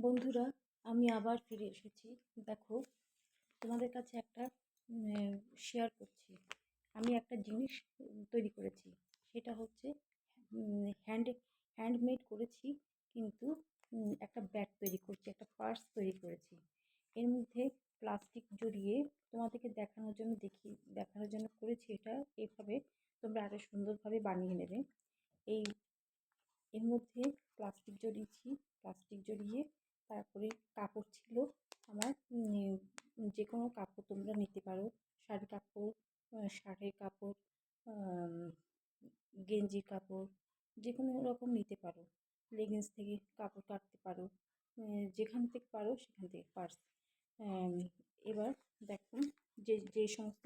বন্ধুরা, আমি আবার ফিরে এসেছি। দেখো, তোমাদের কাছে একটা শেয়ার করছি। আমি একটা জিনিস তৈরি করেছি। সেটা হচ্ছে হ্যান্ডমেড করেছি, কিন্তু একটা ব্যাগ তৈরি করছি, একটা পার্স তৈরি করেছি। এর মধ্যে প্লাস্টিক জড়িয়ে তোমাদেরকে দেখানোর জন্য করেছি এটা। এভাবে তোমরা আরো সুন্দরভাবে বানিয়ে নেবে। এই এর মধ্যে প্লাস্টিক জড়িয়ে তারপরে কাপড় ছিল আমার। যে কোনো কাপড় তোমরা নিতে পারো, শাড়ি কাপড়, শাড়ির কাপড়, আম, গেঞ্জির কাপড়, যে কোনো রকম নিতে পারো। লেগিংস থেকে কাপড় কাটতে পারো, যেখান থেকে পারো সেখান থেকে পার্স। এবার দেখো, যে সমস্ত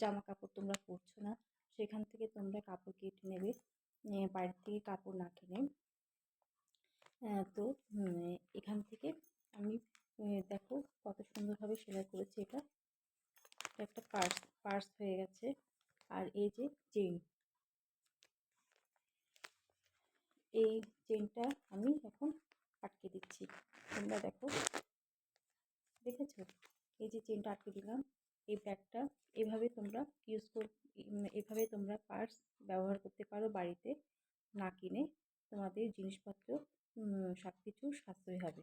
জামা কাপড় তোমরা পরছো না, সেখান থেকে তোমরা কাপড় কেটে নেবে, বাইরে থেকে কাপড় না কিনে। তো এখান থেকে আমি দেখো কত সুন্দরভাবে সেলাই করেছি। এটা একটা পার্স হয়ে গেছে। আর এই যে চেইন, এই চেইনটা আমি এখন আটকে দিচ্ছি। তোমরা দেখেছো? এই যে চেইনটা আটকে দিলাম। এই ব্যাগটা এভাবে তোমরা এভাবে তোমরা পার্স ব্যবহার করতে পারো বাড়িতে না কিনে। তোমাদের জিনিসপত্র সব কিছু সাশ্রয় হবে।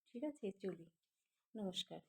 ঠিক আছে, চলি। নমস্কার।